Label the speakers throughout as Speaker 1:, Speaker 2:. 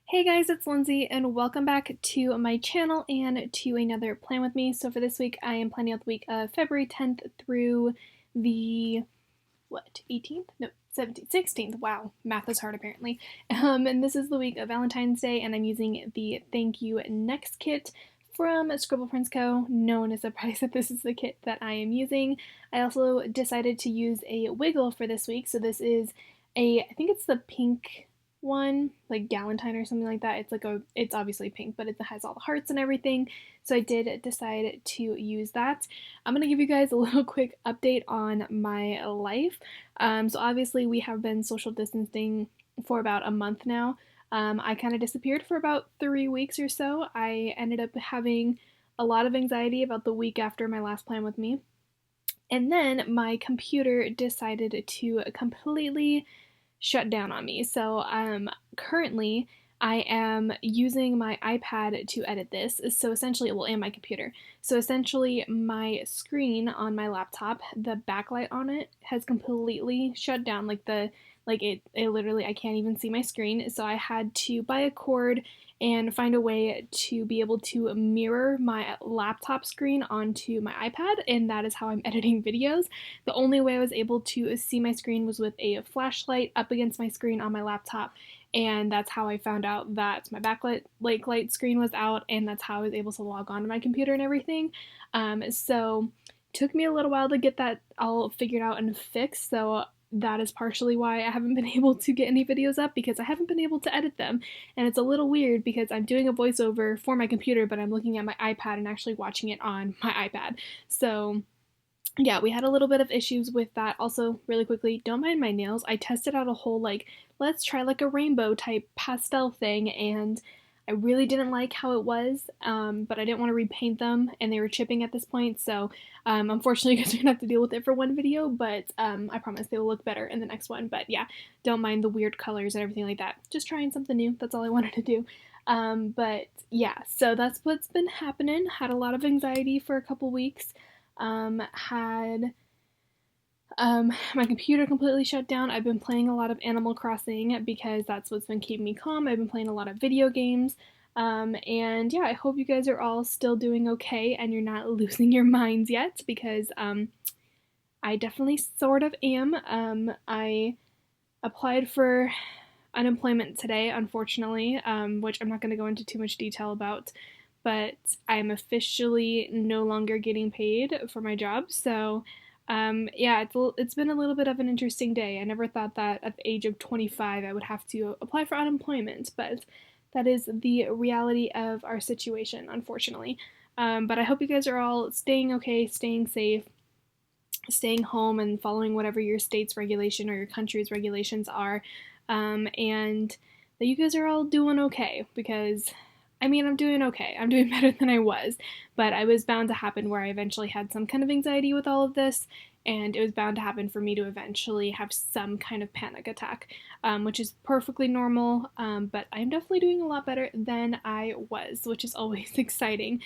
Speaker 1: Hey guys, it's Lindsay, and welcome back to my channel and to another Plan With Me. So for this week, I am planning out the week of February 10th through the, 18th? No, 17th, 16th. Wow, math is hard apparently. And this is the week of Valentine's Day, and I'm using the Thank You Next kit from Scribble Co. No one is surprised that this is the kit that I am using. I also decided to use a wiggle for this week, so this is I think it's the pink one, like Galentine or something like that. It's obviously pink, but it has all the hearts and everything. So I did decide to use that. I'm gonna give you guys a little quick update on my life. So obviously we have been social distancing for about a month now. I kind of disappeared for about 3 weeks or so. I ended up having a lot of anxiety about the week after my last Plan With Me. And then my computer decided to completely shut down on me. So currently I am using my iPad to edit this. So essentially, well, and my computer. So essentially, my screen on my laptop, the backlight on it has completely shut down. It literally, I can't even see my screen. So I had to buy a cord and find a way to be able to mirror my laptop screen onto my iPad, and that is how I'm editing videos. The only way I was able to see my screen was with a flashlight up against my screen on my laptop, and that's how I found out that my backlight light screen was out, and that's how I was able to log on to my computer and everything. So took me a little while to get that all figured out and fixed. So that is partially why I haven't been able to get any videos up, because I haven't been able to edit them. And it's a little weird because I'm doing a voiceover for my computer, but I'm looking at my iPad and actually watching it on my iPad. So yeah, we had a little bit of issues with that. Also, really quickly, don't mind my nails. I tested out a whole, let's try like a rainbow type pastel thing, and I really didn't like how it was, but I didn't want to repaint them, and they were chipping at this point, so unfortunately, you guys are gonna have to deal with it for one video, but I promise they will look better in the next one. But yeah, don't mind the weird colors and everything like that. Just trying something new. That's all I wanted to do. But yeah, so that's what's been happening. Had a lot of anxiety for a couple weeks. Had my computer completely shut down. I've been playing a lot of Animal Crossing because that's what's been keeping me calm. I've been playing a lot of video games. And yeah, I hope you guys are all still doing okay and you're not losing your minds yet, because I definitely sort of am. I applied for unemployment today, unfortunately, which I'm not going to go into too much detail about, but I'm officially no longer getting paid for my job. So, yeah, it's been a little bit of an interesting day. I never thought that at the age of 25 I would have to apply for unemployment, but that is the reality of our situation, unfortunately. But I hope you guys are all staying okay, staying safe, staying home, and following whatever your state's regulation or your country's regulations are, and that you guys are all doing okay, because I mean, I'm doing okay. I'm doing better than I was, but I was bound to happen where I eventually had some kind of anxiety with all of this, and it was bound to happen for me to eventually have some kind of panic attack, which is perfectly normal, but I'm definitely doing a lot better than I was, which is always exciting.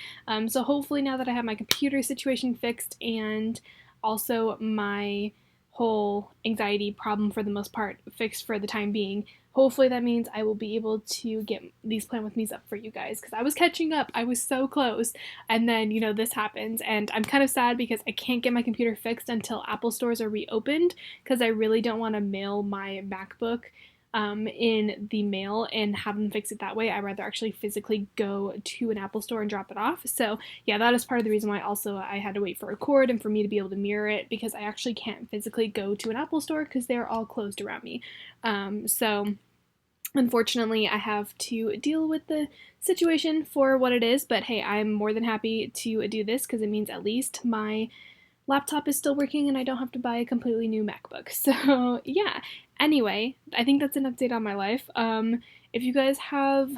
Speaker 1: So hopefully now that I have my computer situation fixed and also my whole anxiety problem for the most part fixed for the time being, hopefully that means I will be able to get these Plan With Me's up for you guys, because I was catching up. I was so close. And then, this happens. And I'm kind of sad because I can't get my computer fixed until Apple stores are reopened, because I really don't want to mail my MacBook in the mail and have them fix it that way. I'd rather actually physically go to an Apple store and drop it off. So yeah, that is part of the reason why also I had to wait for a cord and for me to be able to mirror it, because I actually can't physically go to an Apple store because they're all closed around me. So unfortunately, I have to deal with the situation for what it is, but hey, I'm more than happy to do this because it means at least my laptop is still working and I don't have to buy a completely new MacBook. So yeah, anyway, I think that's an update on my life. If you guys have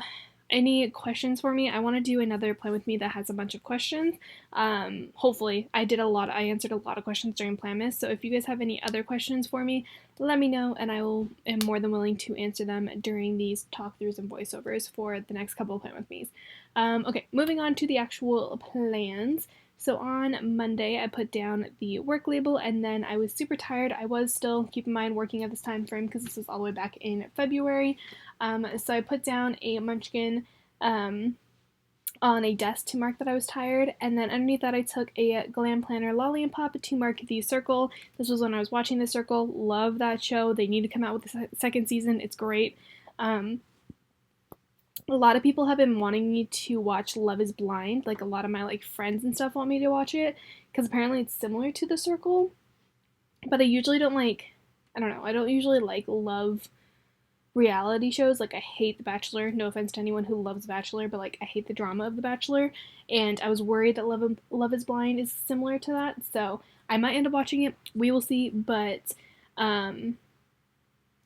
Speaker 1: any questions for me, I want to do another Plan With Me that has a bunch of questions. Hopefully, I answered a lot of questions during Planmas, so if you guys have any other questions for me, let me know, and am more than willing to answer them during these talkthroughs and voiceovers for the next couple of Plan With Me's. Okay, moving on to the actual plans. So on Monday, I put down the work label, and then I was super tired. I was still, keep in mind, working at this time frame because this was all the way back in February. So I put down a munchkin on a desk to mark that I was tired, and then underneath that I took a Glam Planner Lolly and Pop to mark the circle. This was when I was watching The Circle. Love that show. They need to come out with the second season. It's great. A lot of people have been wanting me to watch Love is Blind. Like, a lot of my like friends and stuff want me to watch it because apparently it's similar to The Circle. But I usually don't like, I don't know, I don't usually like love reality shows. Like, I hate The Bachelor. No offense to anyone who loves Bachelor, but like I hate the drama of The Bachelor. And I was worried that Love is Blind is similar to that. So I might end up watching it. We will see. But I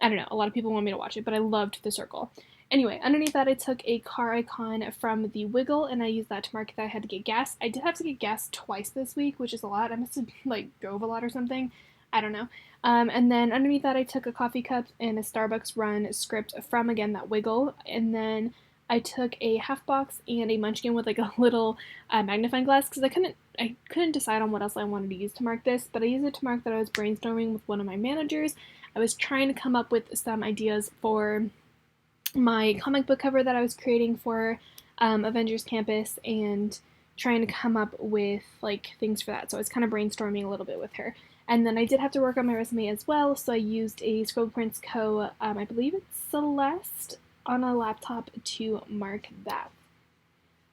Speaker 1: don't know. A lot of people want me to watch it, but I loved The Circle. Anyway, underneath that I took a car icon from the Wiggle, and I used that to mark that I had to get gas. I did have to get gas twice this week, which is a lot. I must have like drove a lot or something. I don't know. And then underneath that I took a coffee cup and a Starbucks run script from, again, that Wiggle. And then I took a half box and a munchkin with like a little magnifying glass because I couldn't decide on what else I wanted to use to mark this, but I used it to mark that I was brainstorming with one of my managers. I was trying to come up with some ideas for my comic book cover that I was creating for Avengers Campus and trying to come up with like things for that. So I was kind of brainstorming a little bit with her. And then I did have to work on my resume as well, so I used a Scribble Prints Co. I believe it's Celeste on a laptop to mark that.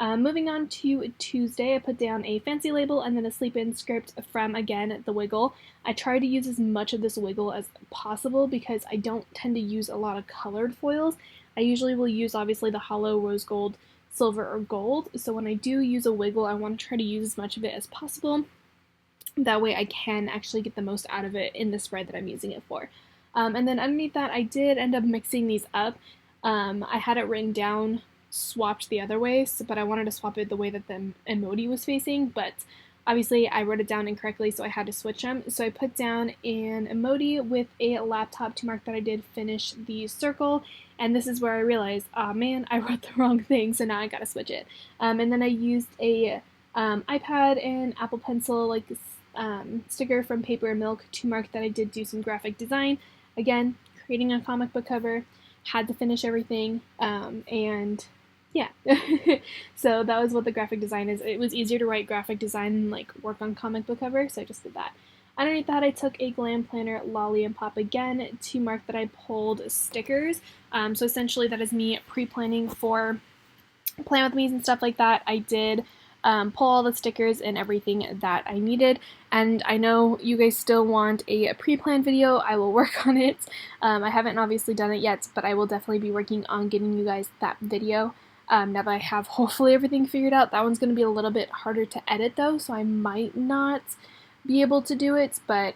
Speaker 1: Moving on to Tuesday, I put down a fancy label and then a sleep-in script from, again, the Wiggle. I try to use as much of this Wiggle as possible because I don't tend to use a lot of colored foils. I usually will use, obviously, the hollow rose gold, silver, or gold. So when I do use a Wiggle, I want to try to use as much of it as possible. That way I can actually get the most out of it in the spread that I'm using it for. And then underneath that, I did end up mixing these up. I had it written down, swapped the other way, but I wanted to swap it the way that the emoji was facing, but obviously I wrote it down incorrectly, so I had to switch them. So I put down an emoji with a laptop to mark that I did finish the circle, and this is where I realized, oh man, I wrote the wrong thing, so now I gotta switch it. And then I used a iPad and Apple Pencil, like sticker from Paper and Milk to mark that I did do some graphic design. Again, creating a comic book cover, had to finish everything, and yeah. So that was what the graphic design is. It was easier to write graphic design than like work on comic book cover, so I just did that. Underneath that, I took a Glam Planner Lolly and Pop again to mark that I pulled stickers. So essentially that is me pre-planning for Plan With Me's and stuff like that. I did pull all the stickers and everything that I needed, and I know you guys still want a pre-planned video. I will work on it. I haven't obviously done it yet, but I will definitely be working on getting you guys that video. Now that I have hopefully everything figured out. That one's going to be a little bit harder to edit though, so I might not be able to do it, but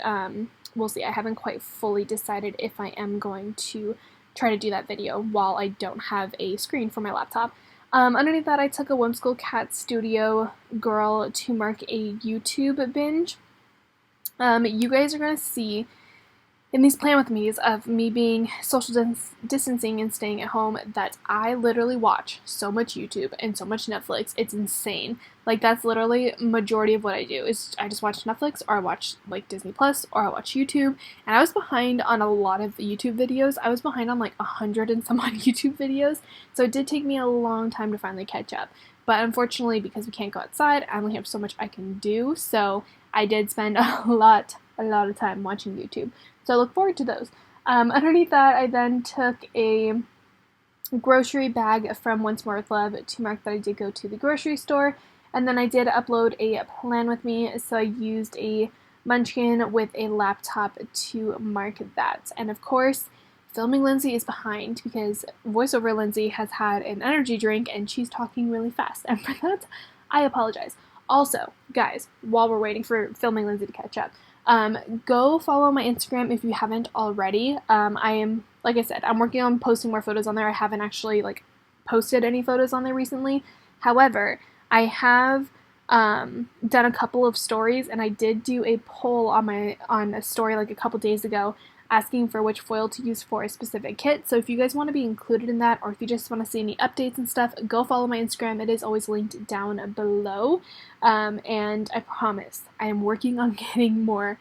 Speaker 1: we'll see. I haven't quite fully decided if I am going to try to do that video while I don't have a screen for my laptop. Underneath that, I took a Whimsical Cat Studio girl to mark a YouTube binge. You guys are going to see in these Plan With Me's of me being social distancing and staying at home that I literally watch so much YouTube and so much Netflix. It's insane. Like, that's literally majority of what I do is I just watch Netflix, or I watch like Disney Plus, or I watch YouTube. And I was behind on a lot of YouTube videos. I was behind on like 100 and some odd YouTube videos. So it did take me a long time to finally catch up. But unfortunately, because we can't go outside, I only have so much I can do. So I did spend a lot of time watching YouTube. So I look forward to those. Underneath that, I then took a grocery bag from Once More With Love to mark that I did go to the grocery store. And then I did upload a Plan With Me, so I used a munchkin with a laptop to mark that. And of course, Filming Lindsay is behind because VoiceOver Lindsay has had an energy drink and she's talking really fast. And for that, I apologize. Also, guys, while we're waiting for Filming Lindsay to catch up, go follow my Instagram if you haven't already. I am, like I said, I'm working on posting more photos on there. I haven't actually like posted any photos on there recently. However, I have done a couple of stories, and I did do a poll on a story like a couple days ago asking for which foil to use for a specific kit. So if you guys want to be included in that, or if you just want to see any updates and stuff, go follow my Instagram. It is always linked down below. And I promise I am working on getting more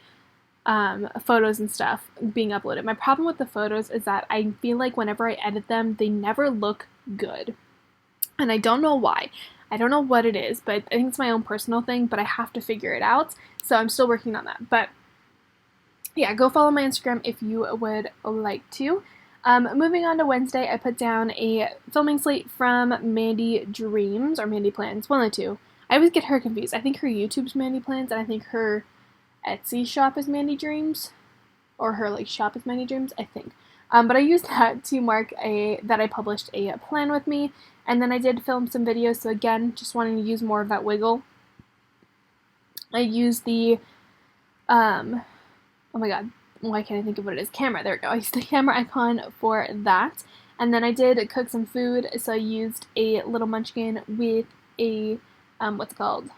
Speaker 1: photos and stuff being uploaded. My problem with the photos is that I feel like whenever I edit them, they never look good. And I don't know why. I don't know what it is, but I think it's my own personal thing, but I have to figure it out. So I'm still working on that. But yeah, go follow my Instagram if you would like to. Moving on to Wednesday, I put down a filming slate from Mandy Dreams, or Mandy Plans, one of the two. I always get her confused. I think her YouTube's Mandy Plans, and I think her Etsy shop is Mandy Dreams, or her like shop is Mandy Dreams, I think. But I used that to mark that I published a plan with me, and then I did film some videos. So again, just wanting to use more of that wiggle. I used the oh my god, why can't I think of what it is? Camera. There we go. I used the camera icon for that. And then I did cook some food, so I used a little munchkin with a, what's it called?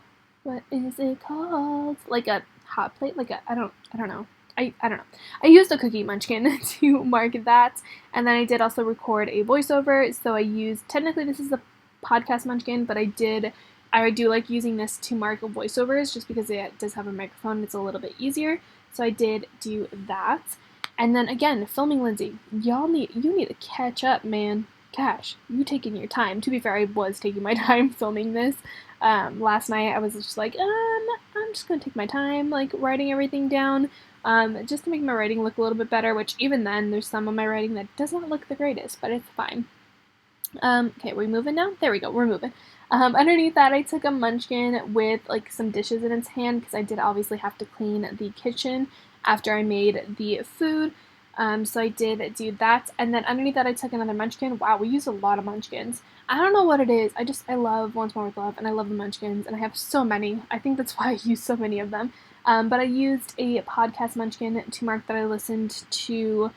Speaker 1: What is it called? Like a hot plate? Like a, I don't know. I don't know. I used a cookie munchkin to mark that. And then I did also record a voiceover, so I used, technically this is a podcast munchkin, but I do like using this to mark voiceovers just because it does have a microphone. It's a little bit easier. So I did do that. And then again, filming Lindsay. You need to catch up, man. Gosh, you taking your time. To be fair, I was taking my time filming this. Last night I was just like, I'm just gonna take my time, like writing everything down, just to make my writing look a little bit better, which even then, there's some of my writing that does not look the greatest, but it's fine. Okay, we moving now? There we go, we're moving. Underneath that, I took a munchkin with like some dishes in its hand because I did obviously have to clean the kitchen after I made the food. So I did do that. And then underneath that, I took another munchkin. Wow, we used a lot of munchkins. I don't know what it is. I love Once More With Love, and I love the munchkins, and I have so many. I think that's why I use so many of them. But I used a podcast munchkin to mark that I listened to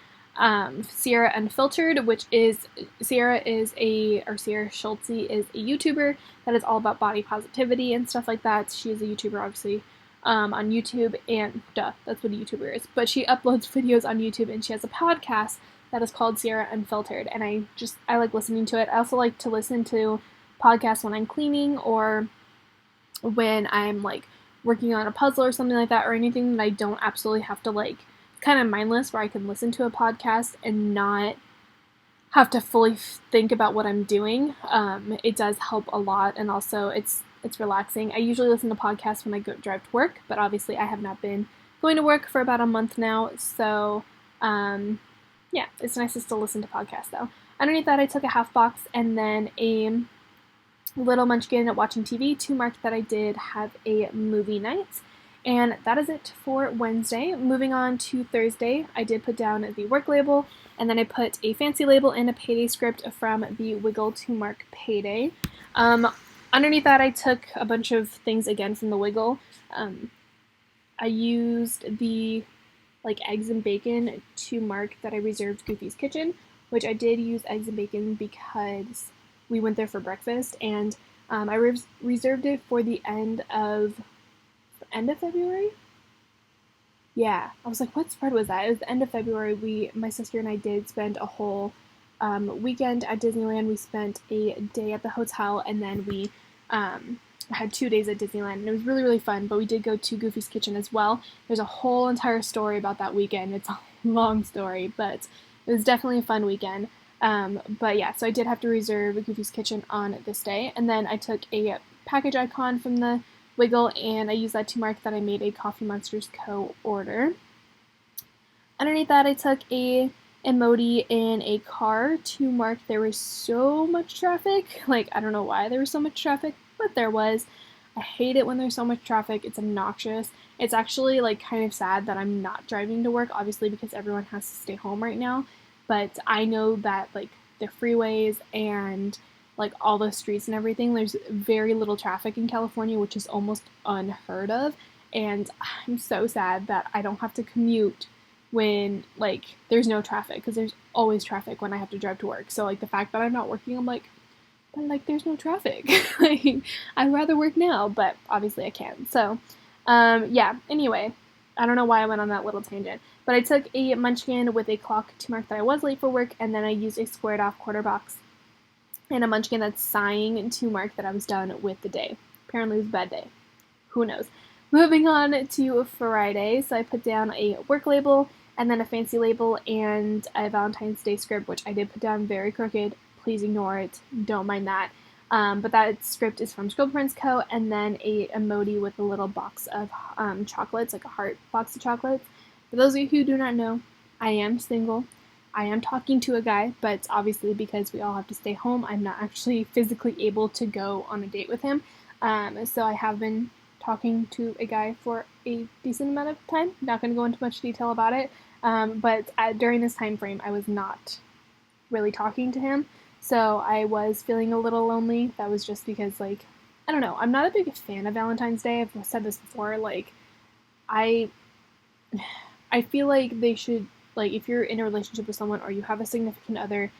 Speaker 1: Sierra Unfiltered, which is Sierra Schultze is a YouTuber that is all about body positivity and stuff like that. She is a YouTuber, obviously, on YouTube, and that's what a YouTuber is. But she uploads videos on YouTube, and she has a podcast that is called Sierra Unfiltered, and I like listening to it. I also like to listen to podcasts when I'm cleaning or when I'm like working on a puzzle or something like that, or anything that I don't absolutely have to like, kind of mindless, where I can listen to a podcast and not have to fully think about what I'm doing. It does help a lot, and also it's relaxing. I usually listen to podcasts when I drive to work, but obviously I have not been going to work for about a month now, so yeah, it's nice to still listen to podcasts though. Underneath that, I took a half box and then a little munchkin at watching TV to mark that I did have a movie night. And that is it for Wednesday. Moving on to Thursday, I did put down the work label, and then I put a fancy label and a payday script from the Wiggle to mark payday. Underneath that, I took a bunch of things again from the Wiggle. I used the eggs and bacon to mark that I reserved Goofy's Kitchen, which I did use eggs and bacon because we went there for breakfast, and I reserved it for the end of February? Yeah, I was like, what spread was that? It was the end of February. My sister and I did spend a whole weekend at Disneyland. We spent a day at the hotel, and then we had 2 days at Disneyland, and it was really, really fun, but we did go to Goofy's Kitchen as well. There's a whole entire story about that weekend. It's a long story, but it was definitely a fun weekend. But yeah, so I did have to reserve Goofy's Kitchen on this day, and then I took a package icon from the Wiggle, and I used that to mark that I made a Coffee Monsters Co. order. Underneath that, I took a emoji in a car to mark there was so much traffic. I don't know why there was so much traffic, but there was. I hate it when there's so much traffic. It's obnoxious. It's actually kind of sad that I'm not driving to work, obviously, because everyone has to stay home right now. But I know that the freeways and all the streets and everything, there's very little traffic in California, which is almost unheard of. And I'm so sad that I don't have to commute when there's no traffic, because there's always traffic when I have to drive to work. So the fact that I'm not working, I'm but there's no traffic. I'd rather work now, but obviously I can't. So yeah, anyway, I don't know why I went on that little tangent, but I took a munchkin with a clock to mark that I was late for work, and then I used a squared off quarter box and a munchkin that's sighing to mark that I was done with the day. Apparently it was a bad day. Who knows? moving on to Friday. So I put down a work label and then a fancy label and a Valentine's Day script, which I did put down very crooked. Please ignore it. Don't mind that. But that script is from Scribble Co. And then a emoji with a little box of chocolates, like a heart box of chocolates. For those of you who do not know, I am single. I am talking to a guy, but obviously because we all have to stay home, I'm not actually physically able to go on a date with him. So I have been talking to a guy for a decent amount of time. Not going to go into much detail about it, but during this time frame, I was not really talking to him. So I was feeling a little lonely. That was just because, like, I don't know. I'm not a big fan of Valentine's Day. I've said this before. Like, I feel like they should, like, if you're in a relationship with someone or you have a significant other,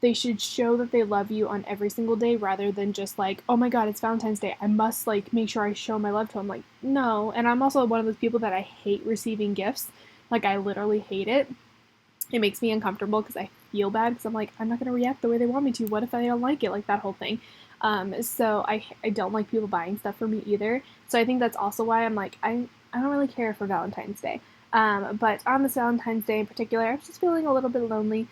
Speaker 1: they should show that they love you on every single day rather than just like, oh my god, it's Valentine's Day, I must like make sure I show my love to him. Like, no. And I'm also one of those people that I hate receiving gifts. Like, I literally hate it. It makes me uncomfortable because I feel bad because I'm like, I'm not going to react the way they want me to. What if I don't like it? Like, that whole thing. So I don't like people buying stuff for me either. So I think that's also why I'm like, I don't really care for Valentine's Day. But on this Valentine's Day in particular, I was just feeling a little bit lonely,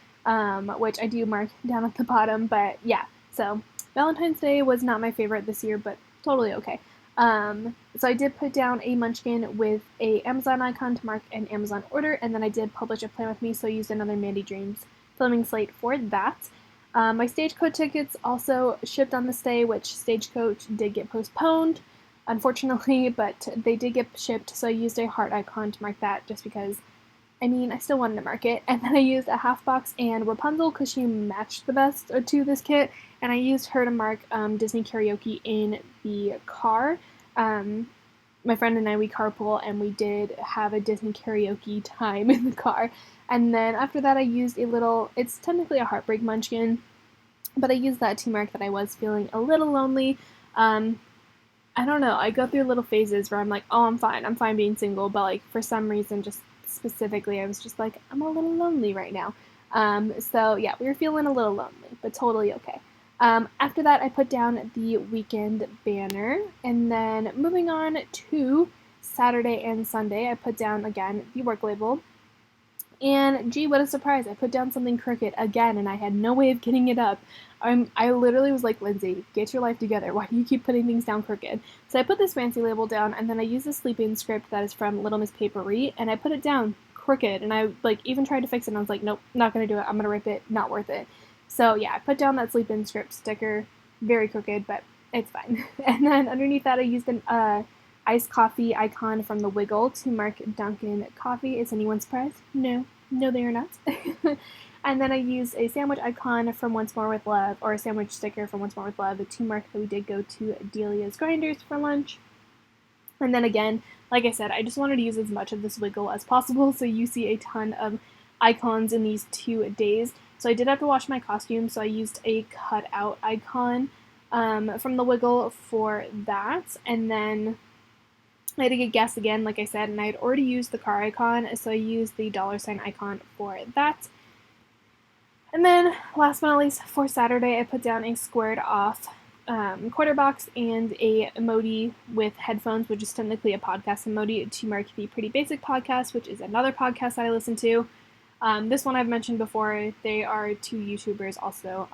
Speaker 1: which I do mark down at the bottom. But yeah, so Valentine's Day was not my favorite this year, but totally okay. So I did put down a munchkin with a Amazon icon to mark an Amazon order, and then I did publish a plan with me, so I used another Mandy Dreams filming slate for that. My Stagecoach tickets also shipped on this day, which Stagecoach did get postponed, unfortunately, but they did get shipped, so I used a heart icon to mark that just because, I mean, I still wanted to mark it. And then I used a half box and Rapunzel because she matched the best to this kit, and I used her to mark Disney karaoke in the car. My friend and I, we carpool, and we did have a Disney karaoke time in the car. And then after that, I used a little, it's technically a heartbreak munchkin, but I used that to mark that I was feeling a little lonely. I don't know, I go through little phases where I'm like, oh, I'm fine being single, but like for some reason, just specifically, I was just like, I'm a little lonely right now. So yeah, we were feeling a little lonely, but totally okay. After that, I put down the weekend banner, and then moving on to Saturday and Sunday, I put down again the work label. And gee, what a surprise! I put down something crooked again, and I had no way of getting it up. I literally was like, Lindsay, get your life together. Why do you keep putting things down crooked? So I put this fancy label down, and then I used a sleeping script that is from Little Miss Papery, and I put it down crooked, and I like even tried to fix it, and I was like, nope, not gonna do it. I'm gonna rip it. Not worth it. So yeah, I put down that sleep-in script sticker, very crooked, but it's fine. And then underneath that, I used an iced coffee icon from the Wiggle to mark Dunkin' Coffee. Is anyone surprised? No, they are not. And then I used a sandwich icon from Once More with Love, or a sandwich sticker from Once More with Love, to mark that we did go to Delia's Grinders for lunch. And then again, like I said, I just wanted to use as much of this Wiggle as possible, so you see a ton of icons in these 2 days. So I did have to wash my costume, so I used a cutout icon from the Wiggle for that. And then I had to get gas again, like I said, and I had already used the car icon, so I used the $ icon for that. And then, last but not least, for Saturday, I put down a squared off quarter box and a emoji with headphones, which is technically a podcast emoji, to mark the Pretty Basic Podcast, which is another podcast that I listen to. This one I've mentioned before. They are 2 YouTubers also.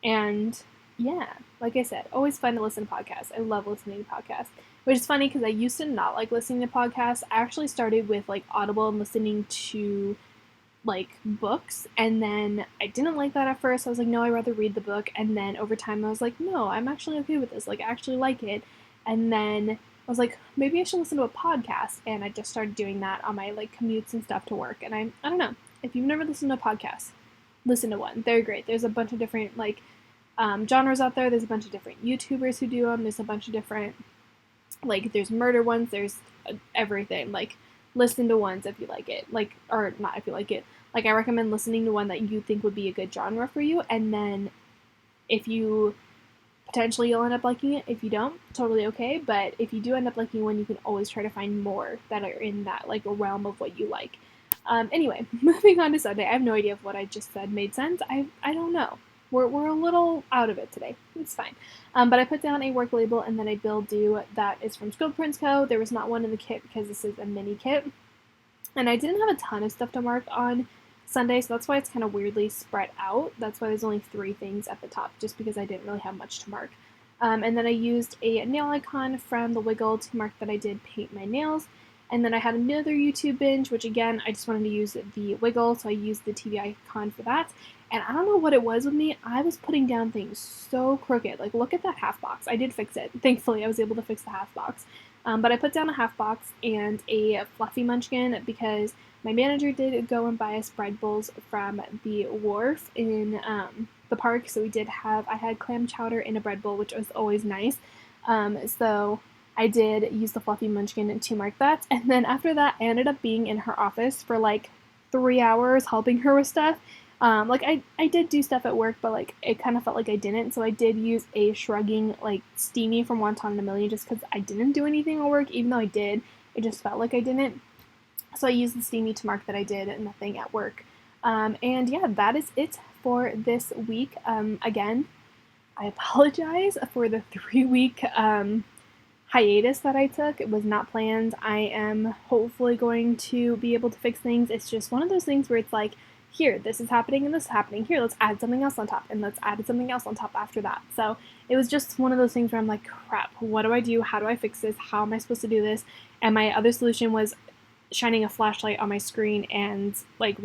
Speaker 1: And yeah, like I said, always fun to listen to podcasts. I love listening to podcasts, which is funny because I used to not like listening to podcasts. I actually started with like Audible and listening to like books, and then I didn't like that at first. I was like, no, I'd rather read the book. And then over time I was like, no, I'm actually okay with this. Like, I actually like it. And then I was like, maybe I should listen to a podcast, and I just started doing that on my like commutes and stuff to work. And I don't know, if you've never listened to a podcast, listen to one. They're great. There's a bunch of different like genres out there. There's a bunch of different YouTubers who do them. There's a bunch of different, like, there's murder ones. There's everything. Like, listen to ones if you like it. Like, or not if you like it. Like, I recommend listening to one that you think would be a good genre for you, and then if you potentially you'll end up liking it. If you don't, totally okay. But if you do end up liking one, you can always try to find more that are in that like realm of what you like. Anyway, moving on to Sunday. I have no idea if what I just said made sense. I don't know. we're a little out of it today. It's fine. But I put down a work label and then a bill due that is from Scribble Prints Co. There was not one in the kit because this is a mini kit. And I didn't have a ton of stuff to mark on Sunday, so that's why it's kind of weirdly spread out. That's why there's only 3 things at the top, just because I didn't really have much to mark. And then I used a nail icon from the Wiggle to mark that I did paint my nails. And then I had another YouTube binge, which again, I just wanted to use the Wiggle, so I used the TV icon for that. And I don't know what it was with me. I was putting down things so crooked. Like, look at that half box. I did fix it. Thankfully, I was able to fix the half box. But I put down a half box and a fluffy munchkin because my manager did go and buy us bread bowls from the wharf in the park. So I had clam chowder in a bread bowl, which was always nice. So I did use the fluffy munchkin to mark that. And then after that, I ended up being in her office for like 3 hours helping her with stuff. Like I did do stuff at work, but like it kind of felt like I didn't. So I did use a shrugging like steamy from Wonton in a Million just because I didn't do anything at work, even though I did. It just felt like I didn't. So I used the steamy to mark that I did nothing at work. And yeah, that is it for this week. Again, I apologize for the 3-week hiatus that I took. It was not planned. I am hopefully going to be able to fix things. It's just one of those things where it's like, here, this is happening and this is happening. Here, let's add something else on top, and let's add something else on top after that. So it was just one of those things where I'm like, crap, what do I do? How do I fix this? How am I supposed to do this? And my other solution was shining a flashlight on my screen and like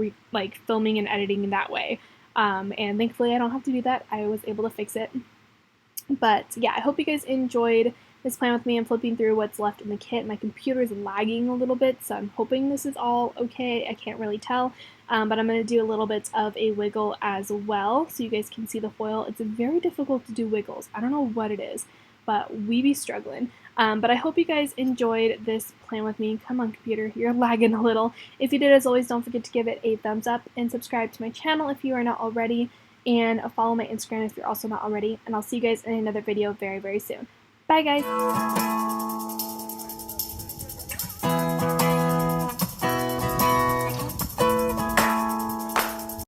Speaker 1: filming and editing in that way. And thankfully I don't have to do that. I was able to fix it. But yeah, I hope you guys enjoyed this plan with me. I'm flipping through what's left in the kit. My computer is lagging a little bit, so I'm hoping this is all okay. I can't really tell, but I'm going to do a little bit of a wiggle as well so you guys can see the foil. It's very difficult to do wiggles. I don't know what it is, but we be struggling. But I hope you guys enjoyed this plan with me. Come on, computer, you're lagging a little. If you did, as always, don't forget to give it a thumbs up and subscribe to my channel if you are not already, and follow my Instagram if you're also not already. And I'll see you guys in another video very, very soon. Bye, guys!